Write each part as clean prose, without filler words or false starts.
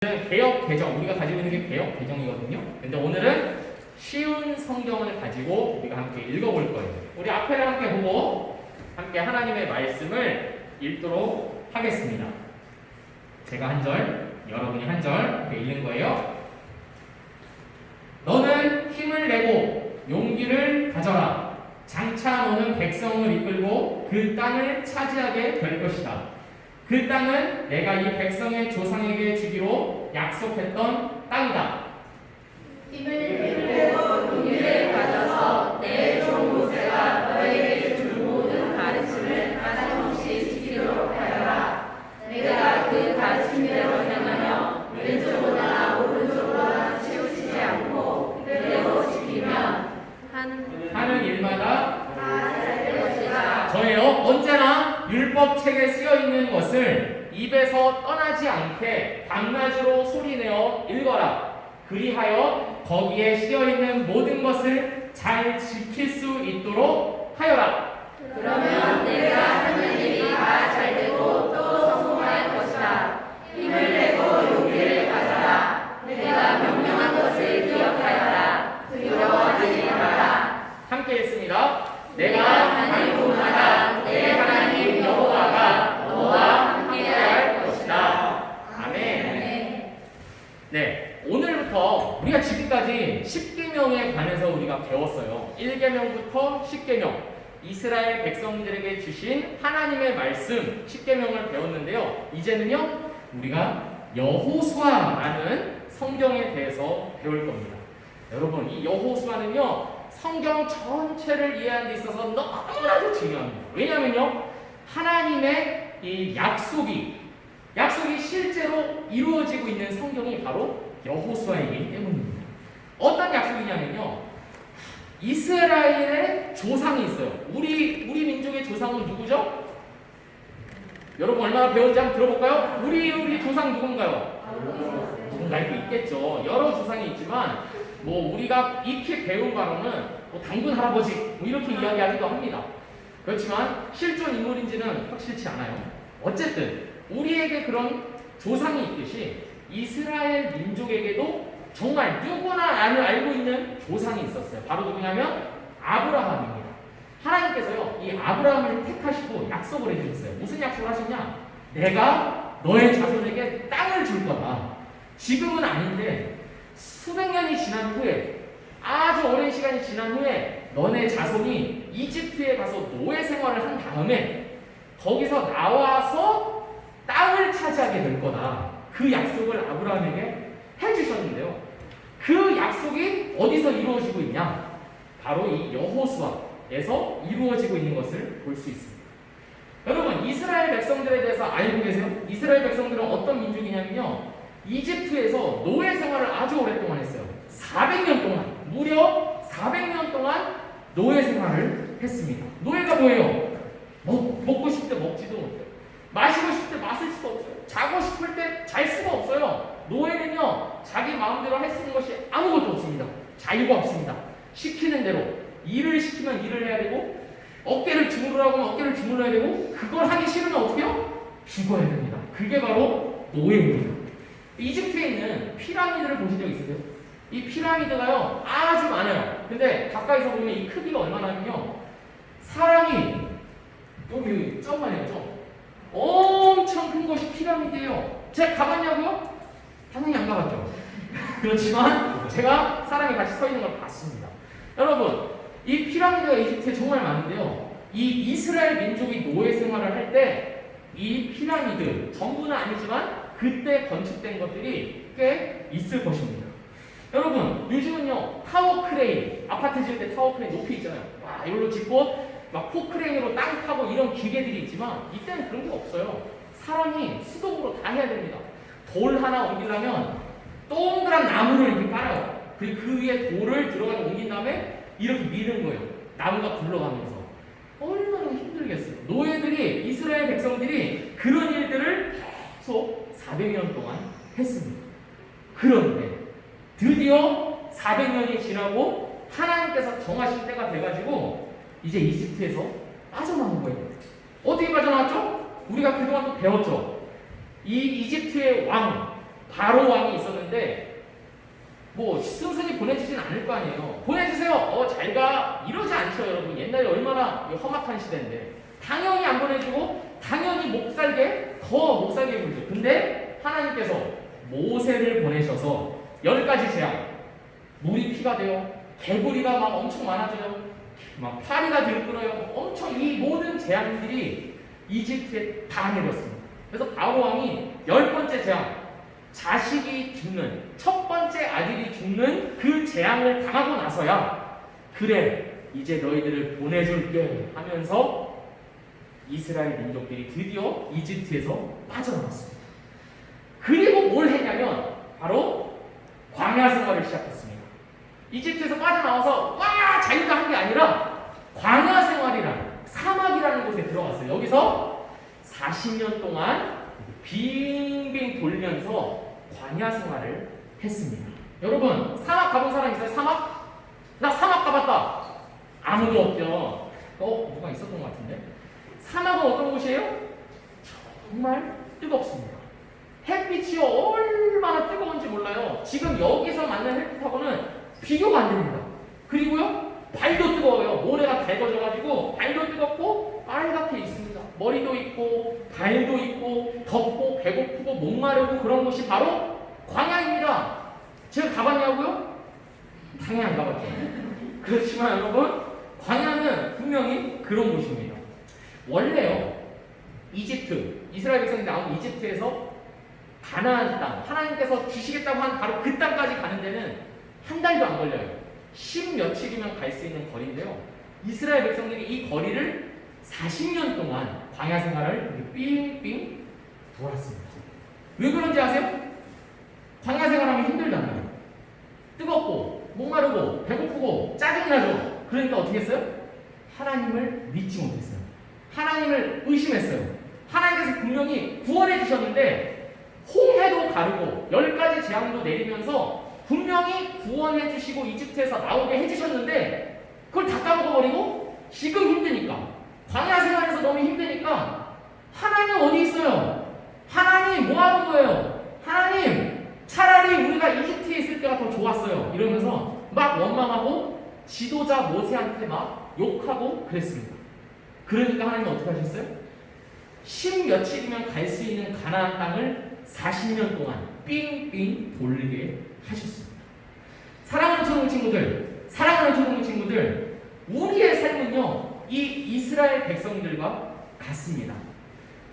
개역 개정, 우리가 가지고 있는 게 개역 개정이거든요. 근데 오늘은 쉬운 성경을 가지고 우리가 함께 읽어볼 거예요. 우리 앞에를 함께 보고 함께 하나님의 말씀을 읽도록 하겠습니다. 제가 한 절, 여러분이 한 절 읽는 거예요. 너는 힘을 내고 용기를 가져라. 장차 너는 백성을 이끌고 그 땅을 차지하게 될 것이다. 그 땅은 내가 이 백성의 조상에게 주기로 약속했던 땅이다. 힘을 내고 용기를 가져서 내 종 모세가 너에게 준 모든 가르침을 빠짐없이 지키도록 하여라. 내가 그 가르침대로 행하며 왼쪽보다 오른쪽보다 치우치지 않고 그대로 지키면 하는 일마다 다 잘 될 것이다. 저예요. 언제나 율법책에 쓰여있는 것을 입에서 떠나지 않게 밤낮으로 소리내어 읽어라. 그리하여 거기에 쓰여있는 모든 것을 잘 지킬 수 있도록 하여라. 그러면 내가 하는 일이 다 잘 되고 또 성공할 것이다. 힘을 내고 용기를 가져라. 내가 명령한 것을 기억하여라. 두려워하지 마라. 함께 읽습니다. 내가 하늘 곳마다 내 하나님 여호와가 너와 함께할 것이다. 아멘. 네, 오늘부터 우리가 지금까지 10계명에 관해서 우리가 배웠어요. 1계명부터 10계명. 이스라엘 백성들에게 주신 하나님의 말씀 10계명을 배웠는데요. 이제는요, 우리가 여호수아라는 성경에 대해서 배울 겁니다. 여러분, 이 여호수아는요, 성경 전체를 이해하는 데 있어서 너무나도 중요합니다. 왜냐면요, 하나님의 이 약속이 실제로 이루어지고 있는 성경이 바로 여호수아이기 때문입니다. 어떤 약속이냐면요, 이스라엘의 조상이 있어요. 우리 민족의 조상은 누구죠? 여러분 얼마나 배운지 한번 들어볼까요? 우리 조상 누군가요? 누군가 알고 있겠죠. 여러 조상이 있지만 뭐 우리가 익히 배운 바로는 뭐 당군 할아버지 뭐 이렇게 이야기하기도 합니다. 그렇지만 실존 인물인지는 확실치 않아요. 어쨌든 우리에게 그런 조상이 있듯이 이스라엘 민족에게도 정말 누구나 알고 있는 조상이 있었어요. 바로 누구냐면 아브라함입니다. 하나님께서요, 이 아브라함을 택하시고 약속을 해주셨어요. 무슨 약속을 하셨냐? 내가 너의 자손에게 땅을 줄 거다. 지금은 아닌데 수백 년이 지난 후에, 아주 오랜 시간이 지난 후에 너네 자손이 이집트에 가서 노예 생활을 한 다음에 거기서 나와서 땅을 차지하게 될 거다. 그 약속을 아브라함에게 해주셨는데요. 그 약속이 어디서 이루어지고 있냐? 바로 이 여호수아에서 이루어지고 있는 것을 볼 수 있습니다. 여러분, 이스라엘 백성들에 대해서 알고 계세요? 이스라엘 백성들은 어떤 민족이냐면요, 이집트에서 노예 생활을 아주 오랫동안 했어요. 400년 동안, 무려 400년 동안 노예 생활을 했습니다. 노예가 뭐예요? 먹고 싶을 때 먹지도 못해요. 마시고 싶을 때 마실 수도 없어요. 자고 싶을 때 잘 수가 없어요. 노예는요, 자기 마음대로 할 수 있는 것이 아무것도 없습니다. 자유가 없습니다. 시키는 대로 일을 시키면 일을 해야 되고, 어깨를 주무르라고 하면 어깨를 주물러야 되고, 그걸 하기 싫으면 어떻게 해요? 죽어야 됩니다. 그게 바로 노예입니다. 이집트에 있는 피라미드를 보신 적 있으세요? 이 피라미드가요, 아주 많아요. 근데 가까이서 보면 이 크기가 얼마나면요, 사람이 여기 점만해요, 점. 엄청 큰 것이 피라미드예요. 제가 가봤냐고요? 당연히 안 가봤죠. 그렇지만 제가 사람이 같이 서 있는 걸 봤습니다. 여러분, 이 피라미드가 이집트에 정말 많은데요, 이 이스라엘 민족이 노예 생활을 할 때 이 피라미드 전부는 아니지만 그때 건축된 것들이 꽤 있을 것입니다. 여러분, 요즘은요, 타워 크레인, 아파트 지을 때 타워 크레인 높이 있잖아요. 와, 이걸로 짓고 막 포크레인으로 땅 파고 이런 기계들이 있지만 이때는 그런 게 없어요. 사람이 수동으로 다 해야 됩니다. 돌 하나 옮기려면 동그란 나무를 이렇게 깔아요. 그리고 그 위에 돌을 들어가서 옮긴 다음에 이렇게 미는 거예요. 나무가 굴러가면서. 얼마나 힘들겠어요. 노예들이, 이스라엘 백성들이 그런 일들을 계속 400년 동안 했습니다. 그런데 드디어 400년이 지나고 하나님께서 정하신 때가 돼가지고 이제 이집트에서 빠져나온 거예요. 어떻게 빠져나왔죠? 우리가 그동안 또 배웠죠. 이 이집트의 왕, 바로 왕이 있었는데 뭐 승선이 보내주진 않을 거 아니에요. 보내주세요. 잘가 이러지 않죠, 여러분. 옛날에 얼마나 험악한 시대인데 당연히 안 보내주고 당연히 못 살게 굴죠. 근데 하나님께서 모세를 보내셔서 10가지 재앙, 물이 피가 돼요. 개구리가 막 엄청 많아져요. 막 파리가 들끓어요. 엄청 이 모든 재앙들이 이집트에 다 내렸습니다. 그래서 바로 왕이 10번째 재앙, 자식이 죽는, 첫 번째 아들이 죽는 그 재앙을 당하고 나서야 그래 이제 너희들을 보내줄게 하면서 이스라엘 민족들이 드디어 이집트에서 빠져나왔습니다. 그리고 뭘 했냐면 바로 광야 생활을 시작했습니다. 이집트에서 빠져나와서 와 자유가 한 게 아니라 광야 생활이란 사막이라는 곳에 들어갔어요. 여기서 40년 동안 빙빙 돌면서 광야 생활을 했습니다. 여러분 사막 가본 사람 있어요? 사막? 나 사막 가봤다. 아무도 없죠. 누가 있었던 것 같은데? 사막은 어떤 곳이에요? 정말 뜨겁습니다. 햇빛이 얼마나 뜨거운지 몰라요. 지금 여기서 맞는 햇빛하고는 비교가 안 됩니다. 그리고요 발도 뜨거워요. 모래가 달궈져가지고 발도 뜨겁고 빨갛게 있습니다. 머리도 있고 발도 있고 덥고 배고프고 목마르고 그런 곳이 바로 광야입니다. 제가 가봤냐고요? 당연히 안 가봤죠. 그렇지만 여러분 광야는 분명히 그런 곳입니다. 원래요 이집트, 이스라엘 백성이 나온 이집트에서 가나안 땅, 하나님께서 주시겠다고 한 바로 그 땅까지 가는 데는 한 달도 안 걸려요. 10며칠이면 갈 수 있는 거리인데요. 이스라엘 백성들이 이 거리를 40년 동안 광야 생활을 삥삥 돌았습니다. 왜 그런지 아세요? 광야 생활하면 힘들잖아요. 뜨겁고 목마르고 배고프고 짜증나죠. 그러니까 어떻게 했어요? 하나님을 믿지 못했어요. 하나님을 의심했어요. 하나님께서 분명히 구원해 주셨는데 홍해도 가르고 10가지 재앙도 내리면서 분명히 구원해 주시고 이집트에서 나오게 해주셨는데 그걸 다 까먹어버리고 지금 힘드니까 광야 생활에서 너무 힘드니까 하나님 어디 있어요? 하나님 뭐 하는 거예요? 하나님 차라리 우리가 이집트에 있을 때가 더 좋았어요. 이러면서 막 원망하고 지도자 모세한테 막 욕하고 그랬습니다. 그러니까 하나님은 어떻게 하셨어요? 10며칠이면 갈 수 있는 가나안 땅을 40년 동안 삥삥 돌게 하셨습니다. 사랑하는 초등부 친구들, 우리의 삶은요, 이 이스라엘 백성들과 같습니다.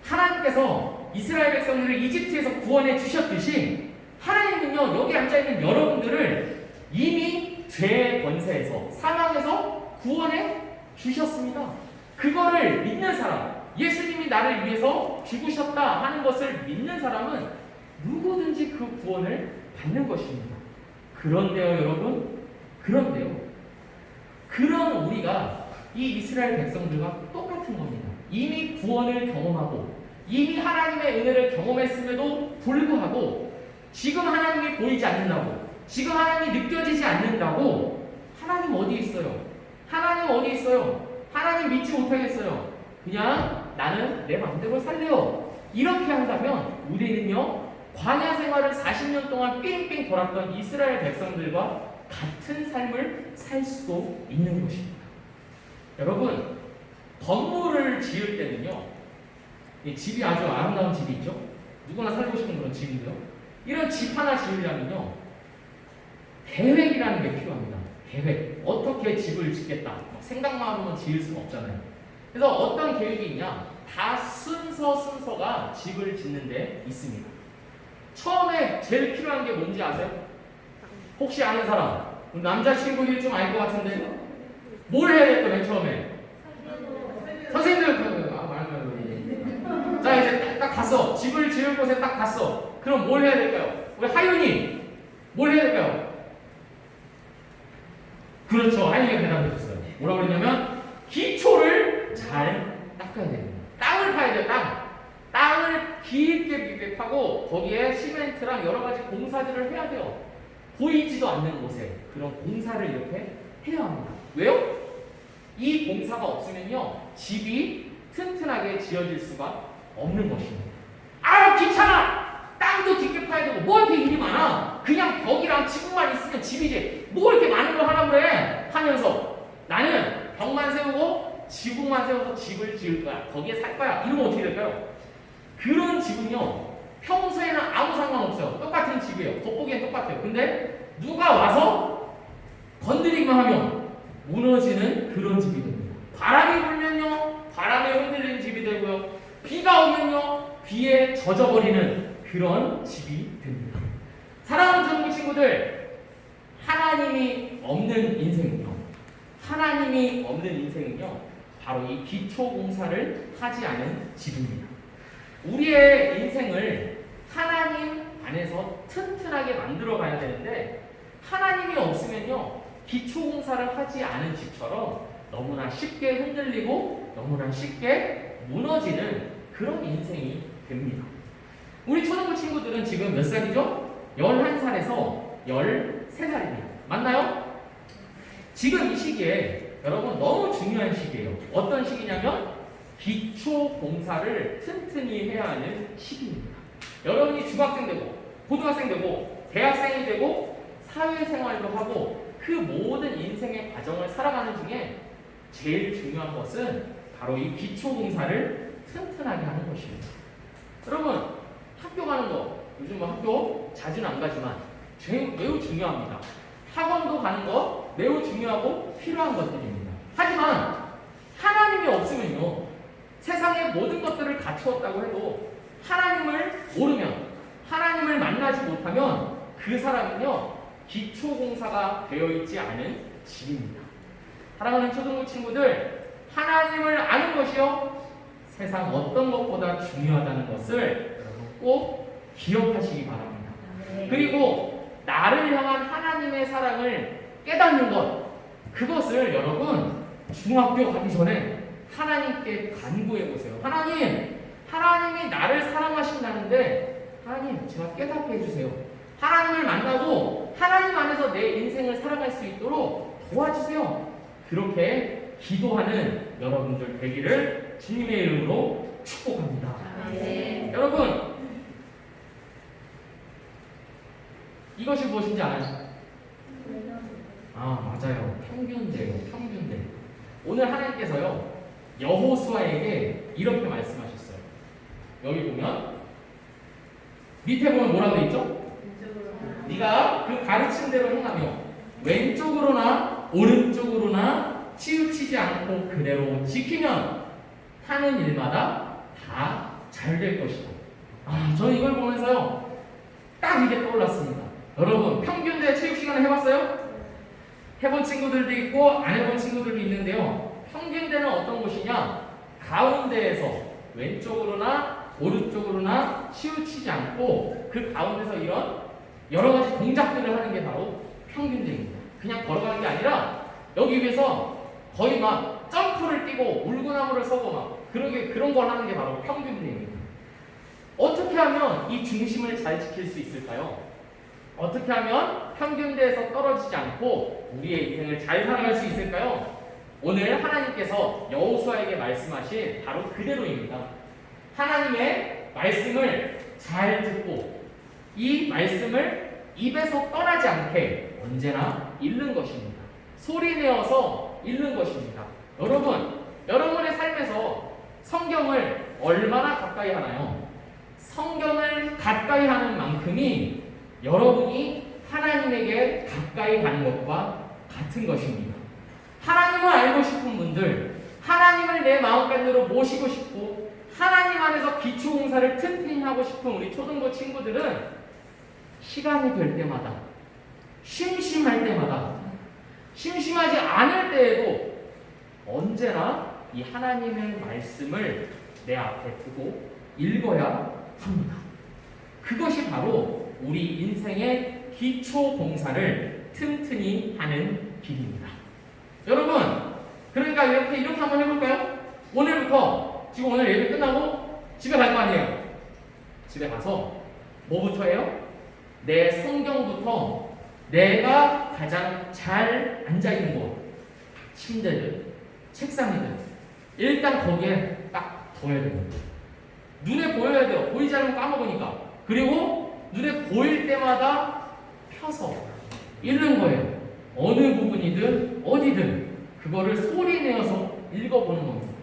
하나님께서 이스라엘 백성들을 이집트에서 구원해 주셨듯이 하나님은요, 여기 앉아있는 여러분들을 이미 죄의 권세에서, 사망에서 구원해 주셨습니다. 그거를 믿는 사람, 예수님이 나를 위해서 죽으셨다 하는 것을 믿는 사람은 누구든지 그 구원을 받는 것입니다. 그런데요, 여러분, 그런 우리가 이 이스라엘 백성들과 똑같은 겁니다. 이미 구원을 경험하고 이미 하나님의 은혜를 경험했음에도 불구하고 지금 하나님이 보이지 않는다고, 지금 하나님이 느껴지지 않는다고 하나님 어디 있어요? 하나님 어디 있어요? 하나님 믿지 못하겠어요. 그냥 나는 내 마음대로 살래요. 이렇게 한다면 우리는요, 광야 생활을 40년 동안 삥삥 돌았던 이스라엘 백성들과 같은 삶을 살 수도 있는 것입니다. 여러분, 건물을 지을 때는요, 이 집이 아주 아름다운 집이 있죠? 누구나 살고 싶은 그런 집인데요. 이런 집 하나 지으려면요, 계획이라는 게 필요합니다. 계획. 어떻게 집을 짓겠다. 생각만 하면 지을 수는 없잖아요. 그래서 어떤 계획이 있냐? 다 순서가 집을 짓는 데 있습니다. 처음에 제일 필요한 게 뭔지 아세요? 혹시 아는 사람? 남자친구들이 좀 알 것 같은데 뭘 해야 될까 맨 처음에? 선생님들 말하면 자 이제 딱 갔어. 집을 지을 곳에 딱 갔어. 그럼 뭘 해야 될까요? 우리 하윤이 뭘 해야 될까요? 그렇죠. 하윤이가 대답해 줬어요. 뭐라고 그랬냐면 기초를 잘 닦아야 됩니다. 땅을 파야 돼요. 땅을 깊게 파고 거기에 시멘트랑 여러 가지 공사들을 해야 돼요. 보이지도 않는 곳에 그런 공사를 이렇게 해야 합니다. 왜요? 이 공사가 없으면요, 집이 튼튼하게 지어질 수가 없는 것입니다. 아, 귀찮아! 땅 땅도 깊게 파야 되고 뭐 이렇게 일이 많아. 그냥 벽이랑 지붕만 있으면 집이지 뭐 이렇게 많은 걸 하라고 그래 하면서 나는 벽만 세우고 지붕만 세워서 집을 지을 거야. 거기에 살 거야. 이러면 어떻게 될까요? 그런 집은요 평소에는 아무 상관없어요. 똑같은 집이에요. 겉보기엔 똑같아요. 근데 누가 와서 건드리기만 하면 무너지는 그런 집이 됩니다. 바람이 불면요 바람에 흔들리는 집이 되고요. 비가 오면요 비에 젖어버리는 그런 집이 됩니다. 사랑하는 전국 친구들, 하나님이 없는 인생은요 바로 이 기초공사를 하지 않은 집입니다. 우리의 인생을 하나님 안에서 튼튼하게 만들어 가야 되는데 하나님이 없으면요 기초공사를 하지 않은 집처럼 너무나 쉽게 흔들리고 너무나 쉽게 무너지는 그런 인생이 됩니다. 우리 초등부 친구들은 지금 몇 살이죠? 11살에서 13살입니다. 맞나요? 지금 이 시기에 여러분 너무 중요한 시기예요. 어떤 시기냐면 기초공사를 튼튼히 해야 하는 시기입니다. 여러분이 중학생 되고 고등학생 되고 대학생이 되고 사회생활도 하고 그 모든 인생의 과정을 살아가는 중에 제일 중요한 것은 바로 이 기초공사를 튼튼하게 하는 것입니다. 여러분 학교 가는 거 요즘 뭐 학교 자주는 안 가지만 매우 중요합니다. 학원도 가는 거 매우 중요하고 필요한 것들입니다. 하지만 하나님이 없으면요 세상의 모든 것들을 갖추었다고 해도 하나님을 모르면 하나님을 만나지 못하면 그 사람은요 기초공사가 되어 있지 않은 집입니다. 사랑하는 초등부 친구들, 하나님을 아는 것이요 세상 어떤 것보다 중요하다는 것을 여러분 꼭 기억하시기 바랍니다. 그리고 나를 향한 하나님의 사랑을 깨닫는 것, 그것을 여러분 중학교 가기 전에 하나님께 간구해 보세요. 하나님이 나를 사랑하신다는데 하나님 제가 깨닫게 해주세요. 하나님을 만나고 하나님 안에서 내 인생을 살아갈 수 있도록 도와주세요. 그렇게 기도하는 여러분들 되기를 주님의 이름으로 축복합니다. 네. 여러분 이것이 무엇인지 알아요? 맞아요. 평균대요. 평균대. 오늘 하나님께서요 여호수아에게 이렇게 말씀하셨어요. 여기 보면 밑에 보면 뭐라고 돼 있죠? 네가 그 가르친 대로 행하며 왼쪽으로나 오른쪽으로나 치우치지 않고 그대로 지키면 하는 일마다 다 잘 될 것이다. 저는 이걸 보면서요 딱 이게 떠올랐습니다. 여러분 평균대 체육 시간을 해봤어요? 해본 친구들도 있고 안 해본 친구들도 있는데요. 평균대는 어떤 곳이냐? 가운데에서 왼쪽으로나 오른쪽으로나 치우치지 않고 그 가운데서 이런 여러 가지 동작들을 하는 게 바로 평균대입니다. 그냥 걸어가는 게 아니라 여기 위에서 거의 막 점프를 뛰고 물구나무를 서고 막 그런 걸 하는 게 바로 평균대입니다. 어떻게 하면 이 중심을 잘 지킬 수 있을까요? 어떻게 하면 평균대에서 떨어지지 않고 우리의 인생을 잘 살아갈 수 있을까요? 오늘 하나님께서 여호수아에게 말씀하신 바로 그대로입니다. 하나님의 말씀을 잘 듣고 이 말씀을 입에서 떠나지 않게 언제나 읽는 것입니다. 소리내어서 읽는 것입니다. 여러분, 여러분의 삶에서 성경을 얼마나 가까이 하나요? 성경을 가까이 하는 만큼이 여러분이 하나님에게 가까이 가는 것과 같은 것입니다. 하나님을 알고 싶은 분들, 하나님을 내 마음가짐으로 모시고 싶고 하나님 안에서 기초공사를 튼튼히 하고 싶은 우리 초등부 친구들은 시간이 될 때마다, 심심할 때마다, 심심하지 않을 때에도 언제나 이 하나님의 말씀을 내 앞에 두고 읽어야 합니다. 그것이 바로 우리 인생의 기초공사를 튼튼히 하는 길입니다. 여러분, 그러니까 이렇게 한번 해볼까요? 오늘부터, 지금 오늘 예배 끝나고 집에 갈 거 아니에요? 집에 가서 뭐부터 해요? 내 성경부터 내가 가장 잘 앉아있는 곳, 침대든 책상이든 일단 거기에 딱 둬야 됩니다. 눈에 보여야 돼요. 보이지 않으면 까먹으니까. 그리고 눈에 보일 때마다 펴서 읽는 거예요. 어느 부분이든 어디든 그거를 소리 내어서 읽어보는 겁니다.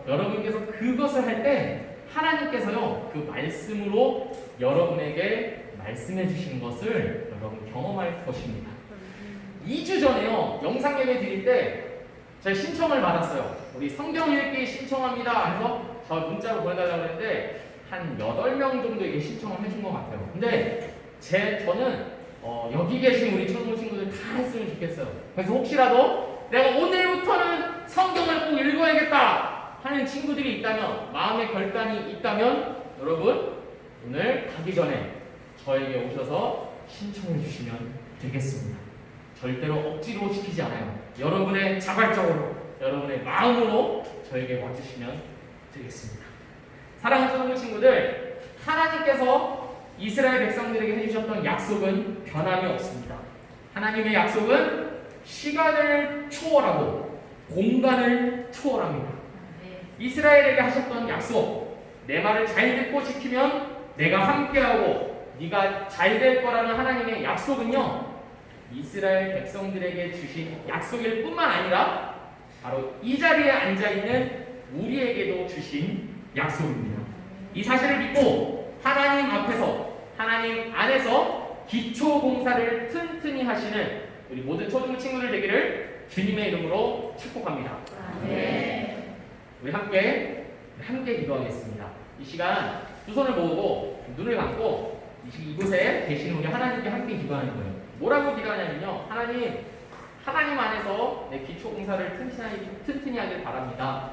여러분께서 그것을 할 때 하나님께서요 그 말씀으로 여러분에게 말씀해 주시는 것을 여러분 경험할 것입니다. 2주 전에요 영상 예배 드릴 때 제가 신청을 받았어요. 우리 성경 읽기 신청합니다 해서 저 문자로 보내달라고 했는데 한 8명 정도에게 신청을 해준 것 같아요. 근데 저는 여기 계신 우리 청소 친구들 다 했으면 좋겠어요. 그래서 혹시라도 내가 오늘부터는 성경을 꼭 읽어야겠다 하는 친구들이 있다면, 마음의 결단이 있다면 여러분 오늘 가기 전에 저에게 오셔서 신청해 주시면 되겠습니다. 절대로 억지로 시키지 않아요. 여러분의 자발적으로, 여러분의 마음으로 저에게 와주시면 되겠습니다. 사랑하는 청소 친구들, 하나님께서 이스라엘 백성들에게 해주셨던 약속은 변함이 없습니다. 하나님의 약속은 시간을 초월하고 공간을 초월합니다. 이스라엘에게 하셨던 약속, 내 말을 잘 듣고 지키면 내가 함께하고 네가 잘 될 거라는 하나님의 약속은요 이스라엘 백성들에게 주신 약속일 뿐만 아니라 바로 이 자리에 앉아있는 우리에게도 주신 약속입니다. 이 사실을 믿고 하나님 앞에서, 하나님 안에서 기초공사를 튼튼히 하시는 우리 모든 초등부 친구들 되기를 주님의 이름으로 축복합니다. 우리 함께 기도하겠습니다. 이 시간 두 손을 모으고 눈을 감고 이곳에 계신 우리 하나님께 함께 기도하는 거예요. 뭐라고 기도하냐면요, 하나님 안에서 내 기초공사를 튼튼히 하길 바랍니다.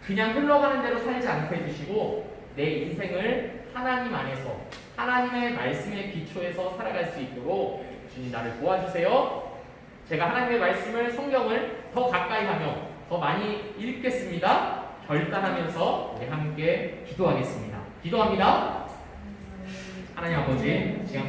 그냥 흘러가는 대로 살지 않게 해주시고 내 인생을 하나님 안에서 하나님의 말씀의 기초에서 살아갈 수 있도록 주님 나를 도와주세요. 제가 하나님의 말씀을, 성경을 더 가까이 하며 더 많이 읽겠습니다. 결단하면서 우리 함께 기도하겠습니다. 기도합니다. 하나님 아버지, 지금